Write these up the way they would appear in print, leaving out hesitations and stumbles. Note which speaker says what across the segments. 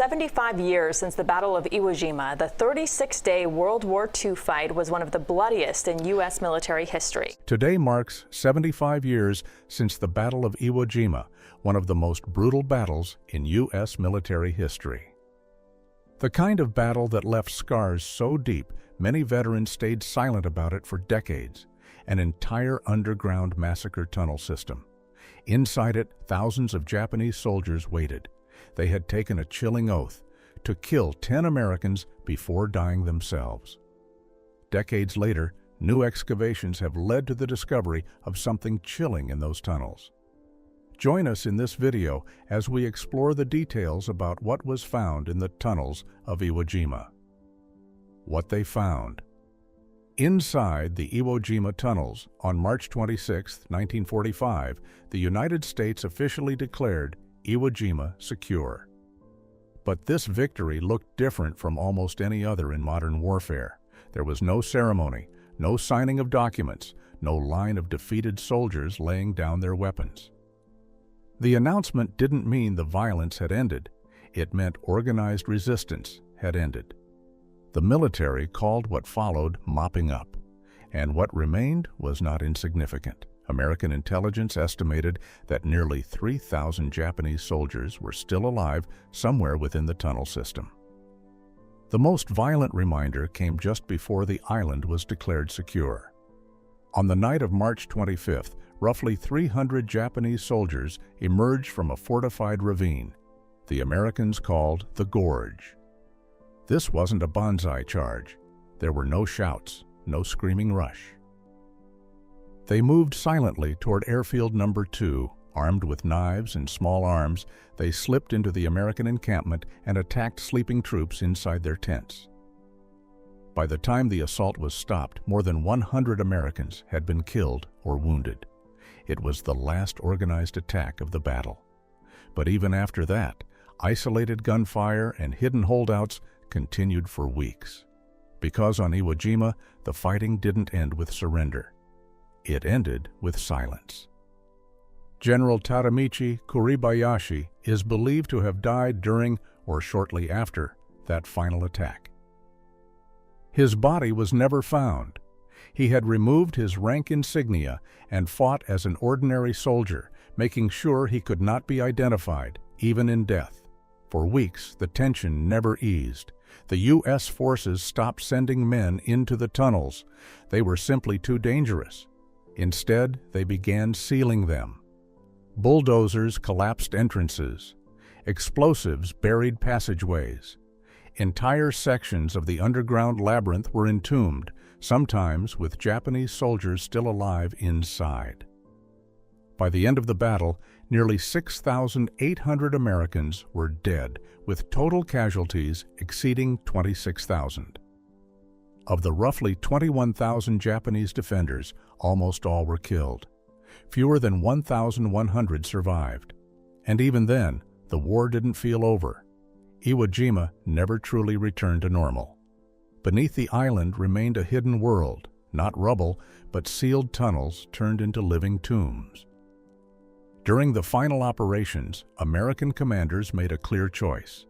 Speaker 1: 75 years since the Battle of Iwo Jima, the 36-day World War II fight was one of the bloodiest in U.S. military history.
Speaker 2: Today marks 75 years since the Battle of Iwo Jima, one of the most brutal battles in U.S. military history. The kind of battle that left scars so deep, many veterans stayed silent about it for decades. An entire underground massacre tunnel system. Inside it, thousands of Japanese soldiers waited. They had taken a chilling oath to kill 10 Americans before dying themselves. Decades later, new excavations have led to the discovery of something chilling in those tunnels. Join us in this video as we explore the details about what was found in the tunnels of Iwo Jima. What they found. Inside the Iwo Jima tunnels, on March 26, 1945, the United States officially declared Iwo Jima secure. But this victory looked different from almost any other in modern warfare. There was no ceremony, no signing of documents, no line of defeated soldiers laying down their weapons. The announcement didn't mean the violence had ended. It meant organized resistance had ended. The military called what followed mopping up, and what remained was not insignificant. American intelligence estimated that nearly 3,000 Japanese soldiers were still alive somewhere within the tunnel system. The most violent reminder came just before the island was declared secure. On the night of March 25th, roughly 300 Japanese soldiers emerged from a fortified ravine, the Americans called the Gorge. This wasn't a banzai charge. There were no shouts, no screaming rush. They moved silently toward Airfield No. 2. Armed with knives and small arms, they slipped into the American encampment and attacked sleeping troops inside their tents. By the time the assault was stopped, more than 100 Americans had been killed or wounded. It was the last organized attack of the battle. But even after that, isolated gunfire and hidden holdouts continued for weeks. Because on Iwo Jima, the fighting didn't end with surrender. It ended with silence. General Tadamichi Kuribayashi is believed to have died during or shortly after that final attack. His body was never found. He had removed his rank insignia and fought as an ordinary soldier, making sure he could not be identified, even in death. For weeks, the tension never eased. The U.S. forces stopped sending men into the tunnels. They were simply too dangerous. Instead, they began sealing them. Bulldozers collapsed entrances. Explosives buried passageways. Entire sections of the underground labyrinth were entombed, sometimes with Japanese soldiers still alive inside. By the end of the battle, nearly 6,800 Americans were dead, with total casualties exceeding 26,000. Of the roughly 21,000 Japanese defenders, almost all were killed. Fewer than 1,100 survived. And even then, the war didn't feel over. Iwo Jima never truly returned to normal. Beneath the island remained a hidden world, not rubble, but sealed tunnels turned into living tombs. During the final operations, American commanders made a clear choice.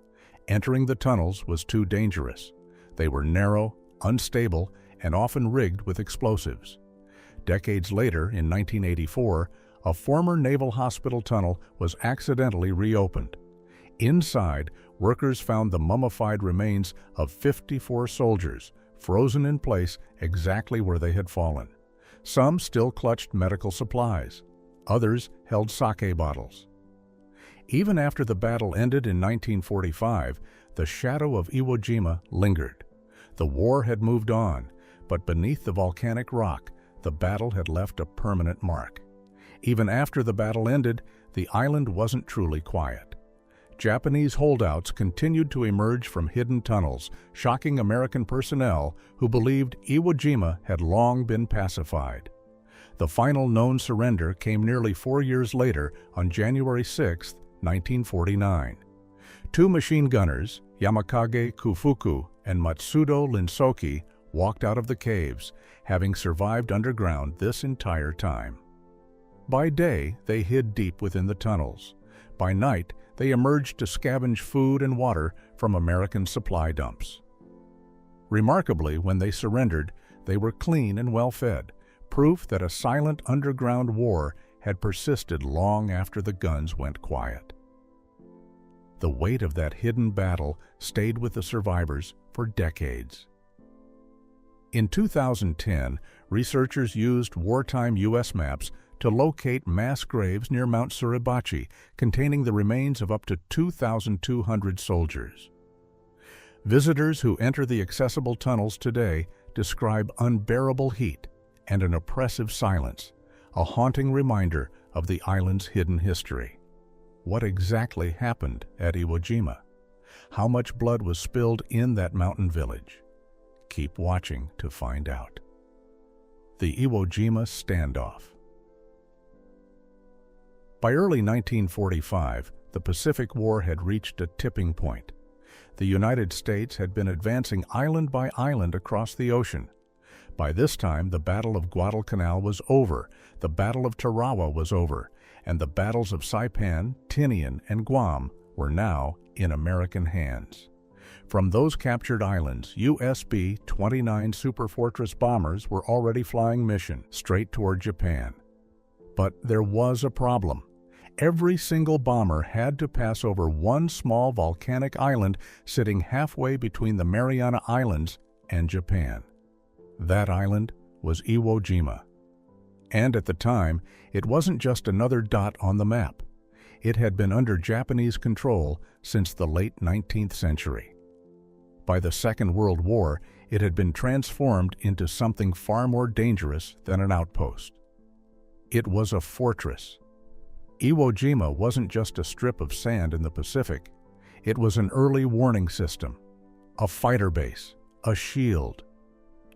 Speaker 2: Entering the tunnels was too dangerous. They were narrow, unstable, and often rigged with explosives. Decades later, in 1984, a former naval hospital tunnel was accidentally reopened. Inside, workers found the mummified remains of 54 soldiers, frozen in place exactly where they had fallen. Some still clutched medical supplies. Others held sake bottles. Even after the battle ended in 1945, the shadow of Iwo Jima lingered. The war had moved on, but beneath the volcanic rock, the battle had left a permanent mark. Even after the battle ended, the island wasn't truly quiet. Japanese holdouts continued to emerge from hidden tunnels, shocking American personnel who believed Iwo Jima had long been pacified. The final known surrender came nearly 4 years later on January 6, 1949. Two machine gunners, Yamakage Kufuku and Matsudo Linsoki, walked out of the caves, having survived underground this entire time. By day, they hid deep within the tunnels. By night, they emerged to scavenge food and water from American supply dumps. Remarkably, when they surrendered, they were clean and well-fed, proof that a silent underground war had persisted long after the guns went quiet. The weight of that hidden battle stayed with the survivors for decades. In 2010, researchers used wartime U.S. maps to locate mass graves near Mount Suribachi containing the remains of up to 2,200 soldiers. Visitors who enter the accessible tunnels today describe unbearable heat and an oppressive silence, a haunting reminder of the island's hidden history. What exactly happened at Iwo Jima? How much blood was spilled in that mountain village? Keep watching to find out. The Iwo Jima Standoff. By early 1945, the Pacific War had reached a tipping point. The United States had been advancing island by island across the ocean. By this time, the Battle of Guadalcanal was over, the Battle of Tarawa was over, and the battles of Saipan, Tinian, and Guam were now in American hands. From those captured islands, US B-29 Superfortress bombers were already flying mission straight toward Japan. But there was a problem. Every single bomber had to pass over one small volcanic island sitting halfway between the Mariana Islands and Japan. That island was Iwo Jima. And at the time, it wasn't just another dot on the map. It had been under Japanese control since the late 19th century. By the Second World War, it had been transformed into something far more dangerous than an outpost. It was a fortress. Iwo Jima wasn't just a strip of sand in the Pacific. It was an early warning system, a fighter base, a shield.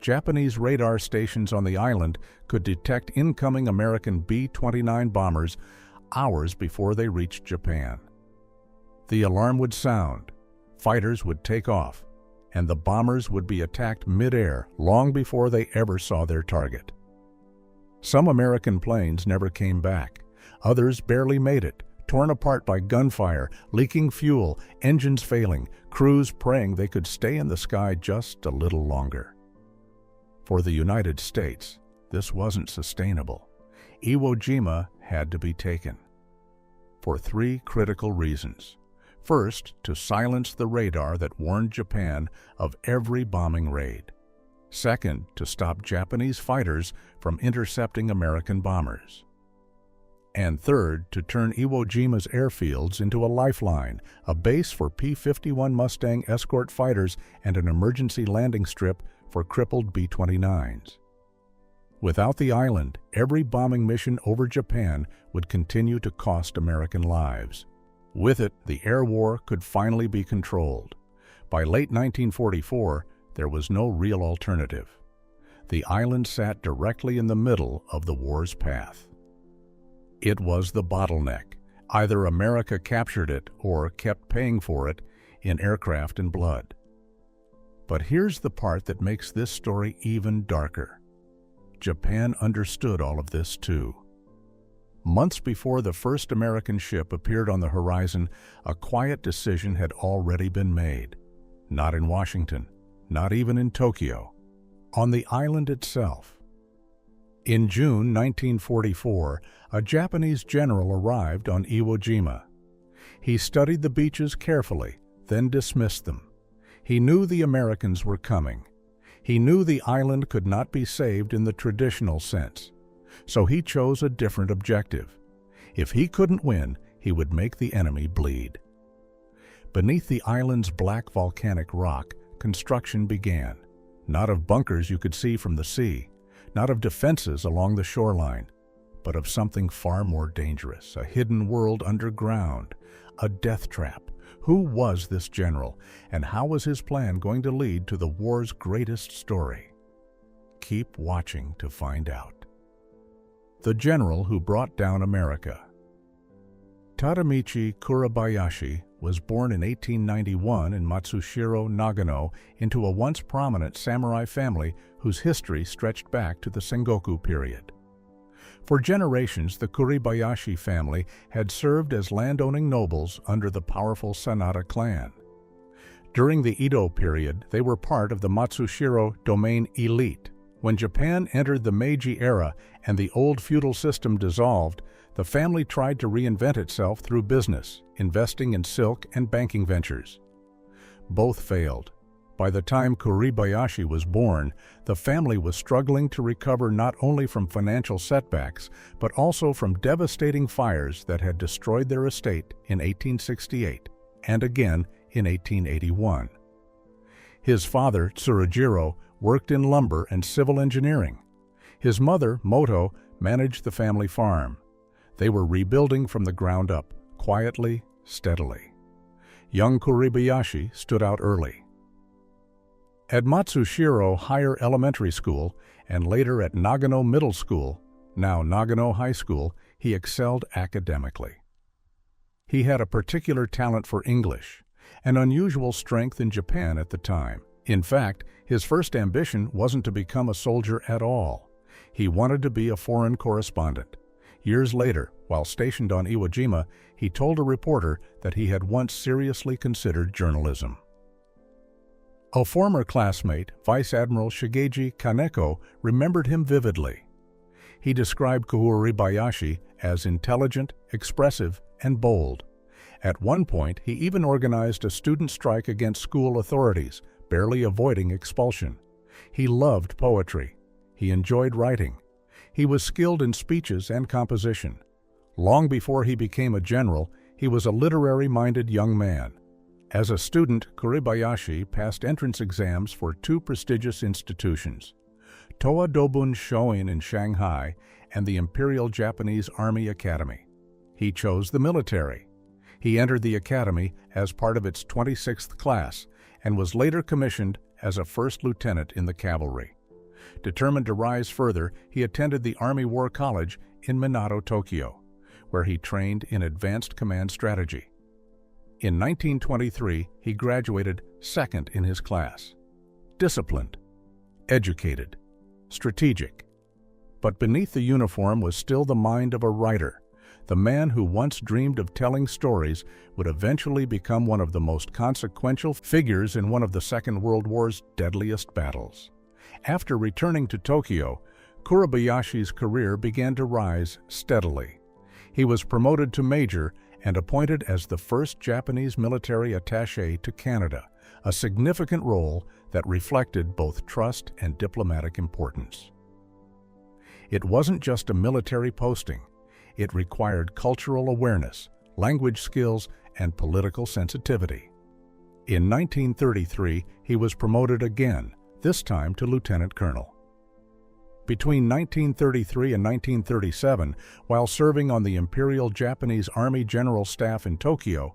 Speaker 2: Japanese radar stations on the island could detect incoming American B-29 bombers hours before they reached Japan. The alarm would sound, fighters would take off, and the bombers would be attacked mid-air long before they ever saw their target. Some American planes never came back. Others barely made it, torn apart by gunfire, leaking fuel, engines failing, crews praying they could stay in the sky just a little longer. For the United States, this wasn't sustainable. Iwo Jima had to be taken. For three critical reasons. First, to silence the radar that warned Japan of every bombing raid. Second, to stop Japanese fighters from intercepting American bombers. And third, to turn Iwo Jima's airfields into a lifeline, a base for P-51 Mustang escort fighters and an emergency landing strip for crippled B-29s. Without the island, every bombing mission over Japan would continue to cost American lives. With it, the air war could finally be controlled. By late 1944, there was no real alternative. The island sat directly in the middle of the war's path. It was the bottleneck. Either America captured it or kept paying for it in aircraft and blood. But here's the part that makes this story even darker. Japan understood all of this too. Months before the first American ship appeared on the horizon, a quiet decision had already been made. Not in Washington, not even in Tokyo, on the island itself. In June 1944, a Japanese general arrived on Iwo Jima. He studied the beaches carefully, then dismissed them. He knew the Americans were coming. He knew the island could not be saved in the traditional sense. So he chose a different objective. If he couldn't win, he would make the enemy bleed. Beneath the island's black volcanic rock, construction began. Not of bunkers you could see from the sea, not of defenses along the shoreline, but of something far more dangerous, a hidden world underground, a death trap. Who was this general, and how was his plan going to lead to the war's greatest story? Keep watching to find out. The general who brought down America. Tadamichi Kurabayashi was born in 1891 in Matsushiro, Nagano, into a once prominent samurai family whose history stretched back to the Sengoku period. For generations, the Kuribayashi family had served as landowning nobles under the powerful Sanada clan. During the Edo period, they were part of the Matsushiro domain elite. When Japan entered the Meiji era and the old feudal system dissolved, the family tried to reinvent itself through business, investing in silk and banking ventures. Both failed. By the time Kuribayashi was born, the family was struggling to recover not only from financial setbacks, but also from devastating fires that had destroyed their estate in 1868 and again in 1881. His father, Tsurujiro, worked in lumber and civil engineering. His mother, Moto, managed the family farm. They were rebuilding from the ground up, quietly, steadily. Young Kuribayashi stood out early. At Matsushiro Higher Elementary School and later at Nagano Middle School, now Nagano High School, he excelled academically. He had a particular talent for English, an unusual strength in Japan at the time. In fact, his first ambition wasn't to become a soldier at all. He wanted to be a foreign correspondent. Years later, while stationed on Iwo Jima, he told a reporter that he had once seriously considered journalism. A former classmate, Vice Admiral Shigeji Kaneko, remembered him vividly. He described Kuribayashi as intelligent, expressive, and bold. At one point, he even organized a student strike against school authorities, barely avoiding expulsion. He loved poetry. He enjoyed writing. He was skilled in speeches and composition. Long before he became a general, he was a literary-minded young man. As a student, Kuribayashi passed entrance exams for two prestigious institutions, Toa Dobun Shoin in Shanghai and the Imperial Japanese Army Academy. He chose the military. He entered the academy as part of its 26th class and was later commissioned as a first lieutenant in the cavalry. Determined to rise further, he attended the Army War College in Minato, Tokyo, where he trained in advanced command strategy. In 1923, he graduated second in his class. Disciplined, educated, strategic. But beneath the uniform was still the mind of a writer. The man who once dreamed of telling stories would eventually become one of the most consequential figures in one of the Second World War's deadliest battles. After returning to Tokyo, Kuribayashi's career began to rise steadily. He was promoted to major and appointed as the first Japanese military attaché to Canada, a significant role that reflected both trust and diplomatic importance. It wasn't just a military posting. It required cultural awareness, language skills, and political sensitivity. In 1933, he was promoted again, this time to lieutenant colonel. Between 1933 and 1937, while serving on the Imperial Japanese Army General Staff in Tokyo,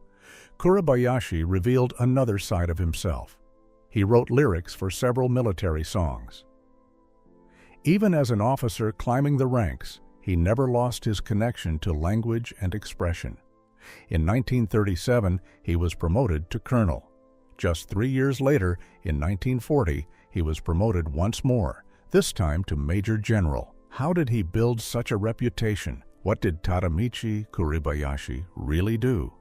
Speaker 2: Kuribayashi revealed another side of himself. He wrote lyrics for several military songs. Even as an officer climbing the ranks, he never lost his connection to language and expression. In 1937, he was promoted to colonel. Just 3 years later, in 1940, he was promoted once more, this time to Major General. How did he build such a reputation? What did Tadamichi Kuribayashi really do?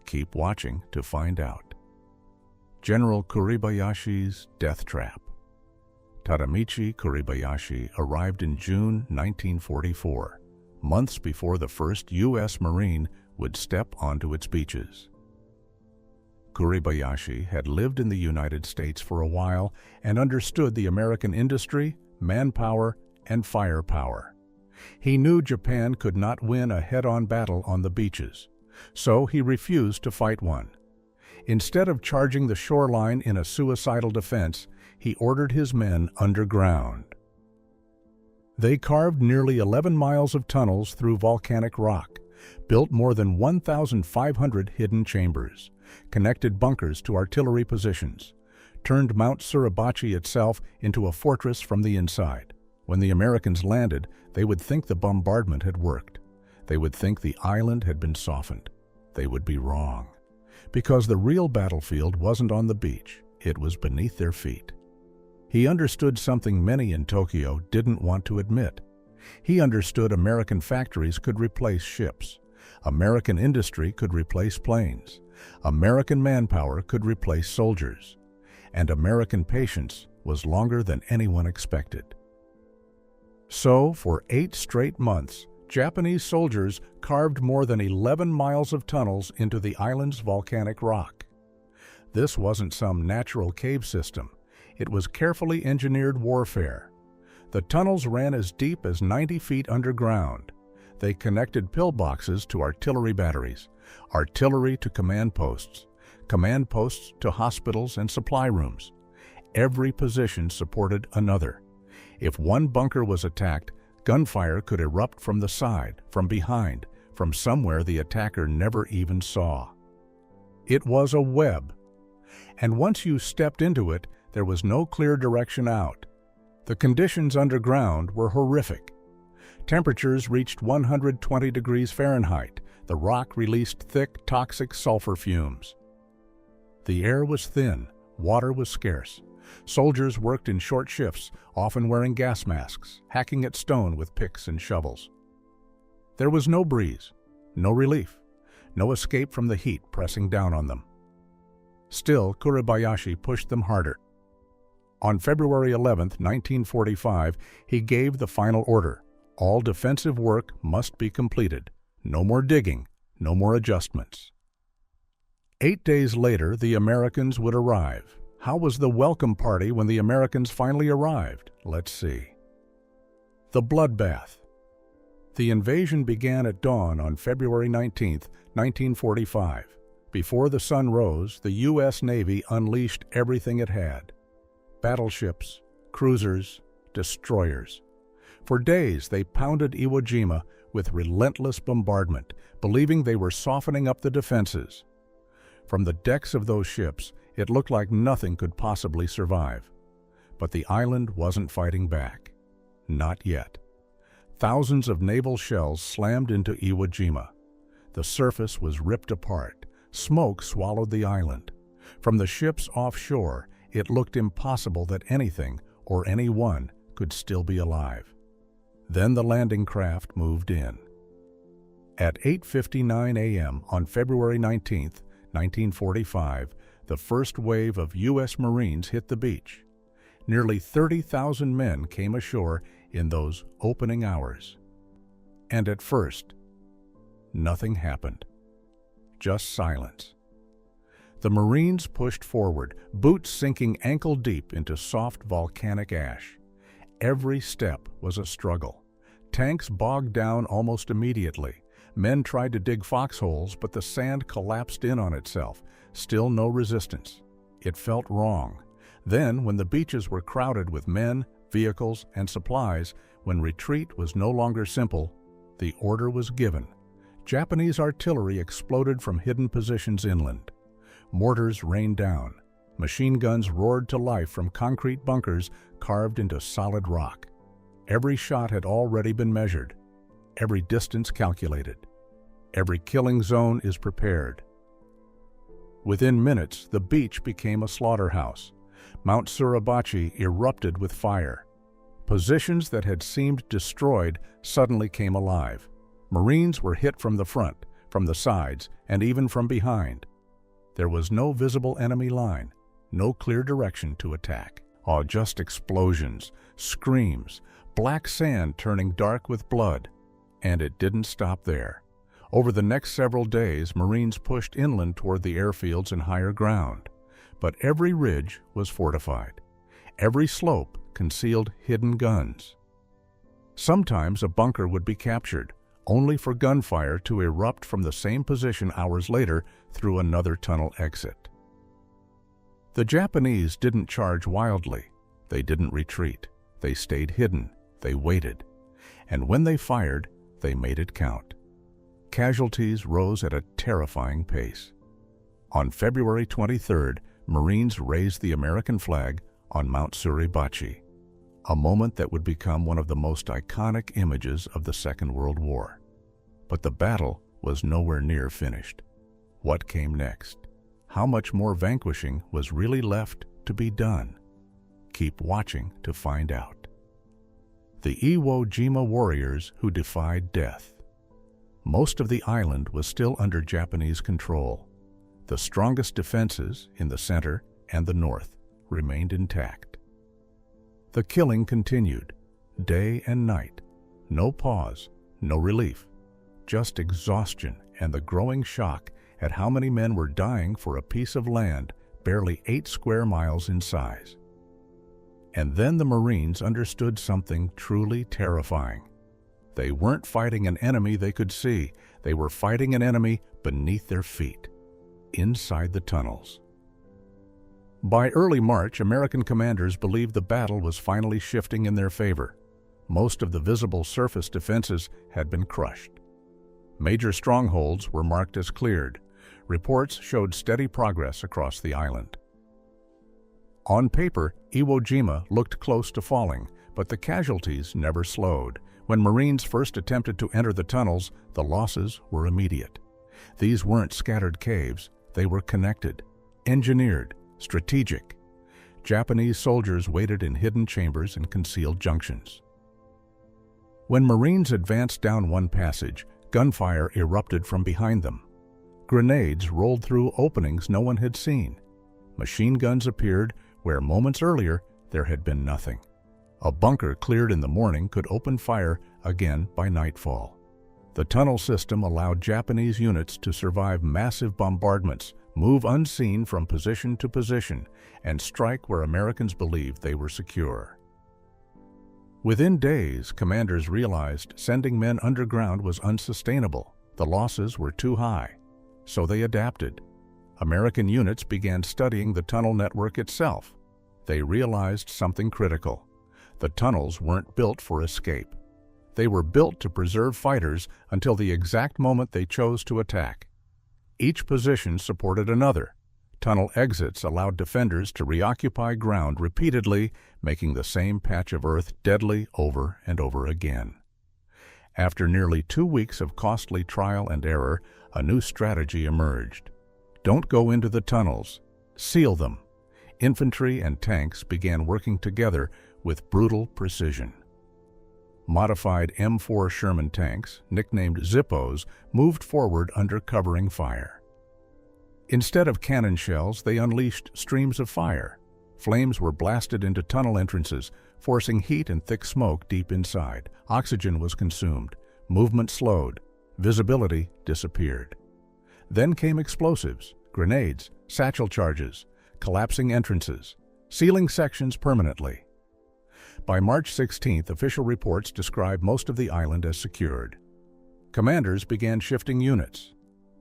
Speaker 2: Keep watching to find out. General Kuribayashi's Death Trap. Tadamichi Kuribayashi arrived in June 1944, months before the first U.S. Marine would step onto its beaches. Kuribayashi had lived in the United States for a while and understood the American industry, manpower, and firepower. He knew Japan could not win a head-on battle on the beaches, so he refused to fight one. Instead of charging the shoreline in a suicidal defense, he ordered his men underground. They carved nearly 11 miles of tunnels through volcanic rock, built more than 1,500 hidden chambers, connected bunkers to artillery positions, turned Mount Suribachi itself into a fortress from the inside. When the Americans landed, they would think the bombardment had worked. They would think the island had been softened. They would be wrong, because the real battlefield wasn't on the beach, it was beneath their feet. He understood something many in Tokyo didn't want to admit. He understood American factories could replace ships. American industry could replace planes. American manpower could replace soldiers. And American patience was longer than anyone expected. So, for 8 straight months, Japanese soldiers carved more than 11 miles of tunnels into the island's volcanic rock. This wasn't some natural cave system. It was carefully engineered warfare. The tunnels ran as deep as 90 feet underground. They connected pillboxes to artillery batteries, artillery to command posts to hospitals and supply rooms. Every position supported another. If one bunker was attacked, gunfire could erupt from the side, from behind, from somewhere the attacker never even saw. It was a web. And once you stepped into it, there was no clear direction out. The conditions underground were horrific. Temperatures reached 120 degrees Fahrenheit. The rock released thick, toxic sulfur fumes. The air was thin, water was scarce. Soldiers worked in short shifts, often wearing gas masks, hacking at stone with picks and shovels. There was no breeze, no relief, no escape from the heat pressing down on them. Still, Kuribayashi pushed them harder. On February 11, 1945, he gave the final order. All defensive work must be completed. No more digging, no more adjustments. 8 days later, the Americans would arrive. How was the welcome party when the Americans finally arrived? Let's see. The bloodbath. The invasion began at dawn on February 19, 1945. Before the sun rose, the U.S. Navy unleashed everything it had. Battleships, cruisers, destroyers. For days, they pounded Iwo Jima with relentless bombardment, believing they were softening up the defenses. From the decks of those ships, it looked like nothing could possibly survive. But the island wasn't fighting back. Not yet. Thousands of naval shells slammed into Iwo Jima. The surface was ripped apart. Smoke swallowed the island. From the ships offshore, it looked impossible that anything or anyone could still be alive. Then the landing craft moved in. At 8:59 a.m. on February 19, 1945, the first wave of U.S. Marines hit the beach. Nearly 30,000 men came ashore in those opening hours. And at first, nothing happened. Just silence. The Marines pushed forward, boots sinking ankle-deep into soft volcanic ash. Every step was a struggle. Tanks bogged down almost immediately. Men tried to dig foxholes, but the sand collapsed in on itself. Still no resistance. It felt wrong. Then, when the beaches were crowded with men, vehicles, and supplies, when retreat was no longer simple, the order was given. Japanese artillery exploded from hidden positions inland. Mortars rained down. Machine guns roared to life from concrete bunkers carved into solid rock. Every shot had already been measured. Every distance calculated. Every killing zone is prepared. Within minutes, the beach became a slaughterhouse. Mount Suribachi erupted with fire. Positions that had seemed destroyed suddenly came alive. Marines were hit from the front, from the sides, and even from behind. There was no visible enemy line, no clear direction to attack. Just explosions, screams, black sand turning dark with blood. And it didn't stop there. Over the next several days, Marines pushed inland toward the airfields and higher ground. But every ridge was fortified. Every slope concealed hidden guns. Sometimes a bunker would be captured, only for gunfire to erupt from the same position hours later through another tunnel exit. The Japanese didn't charge wildly. They didn't retreat. They stayed hidden. They waited. And when they fired, they made it count. Casualties rose at a terrifying pace. On February 23rd, Marines raised the American flag on Mount Suribachi, a moment that would become one of the most iconic images of the Second World War. But the battle was nowhere near finished. What came next? How much more vanquishing was really left to be done? Keep watching to find out. the Iwo Jima warriors who defied death. Most of the island was still under Japanese control. The strongest defenses in the center and the north remained intact. The killing continued, day and night. No pause, no relief, just exhaustion and the growing shock at how many men were dying for a piece of land barely 8 square miles in size. And then the Marines understood something truly terrifying. They weren't fighting an enemy they could see. They were fighting an enemy beneath their feet, inside the tunnels. By early March, American commanders believed the battle was finally shifting in their favor. Most of the visible surface defenses had been crushed. Major strongholds were marked as cleared. Reports showed steady progress across the island. On paper, Iwo Jima looked close to falling, but the casualties never slowed. When Marines first attempted to enter the tunnels, the losses were immediate. These weren't scattered caves. They were connected, engineered, strategic. Japanese soldiers waited in hidden chambers and concealed junctions. When Marines advanced down one passage, gunfire erupted from behind them. Grenades rolled through openings no one had seen. Machine guns appeared where moments earlier there had been nothing. A bunker cleared in the morning could open fire again by nightfall. The tunnel system allowed Japanese units to survive massive bombardments, move unseen from position to position, and strike where Americans believed they were secure. Within days, commanders realized sending men underground was unsustainable. The losses were too high, so they adapted. American units began studying the tunnel network itself. They realized something critical. The tunnels weren't built for escape. They were built to preserve fighters until the exact moment they chose to attack. Each position supported another. Tunnel exits allowed defenders to reoccupy ground repeatedly, making the same patch of earth deadly over and over again. After nearly 2 weeks of costly trial and error, a new strategy emerged. Don't go into the tunnels. Seal them. Infantry and tanks began working together with brutal precision. Modified M4 Sherman tanks, nicknamed Zippos, moved forward under covering fire. Instead of cannon shells, they unleashed streams of fire. Flames were blasted into tunnel entrances, forcing heat and thick smoke deep inside. Oxygen was consumed. Movement slowed. Visibility disappeared. Then came explosives, grenades, satchel charges, collapsing entrances, sealing sections permanently. By March 16th, official reports described most of the island as secured. Commanders began shifting units.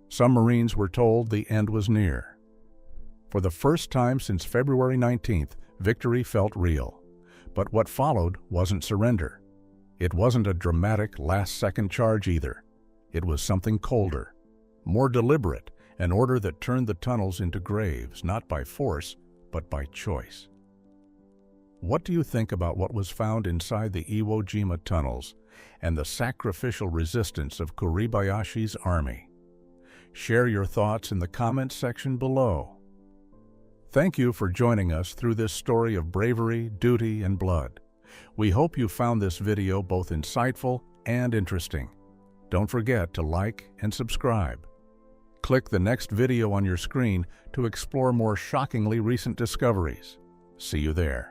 Speaker 2: Some Marines were told the end was near. For the first time since February 19th, victory felt real. But what followed wasn't surrender. It wasn't a dramatic last-second charge either. It was something colder, more deliberate, an order that turned the tunnels into graves, not by force, but by choice. What do you think about what was found inside the Iwo Jima tunnels and the sacrificial resistance of Kuribayashi's army? Share your thoughts in the comments section below. Thank you for joining us through this story of bravery, duty, and blood. We hope you found this video both insightful and interesting. Don't forget to like and subscribe. Click the next video on your screen to explore more shockingly recent discoveries. See you there.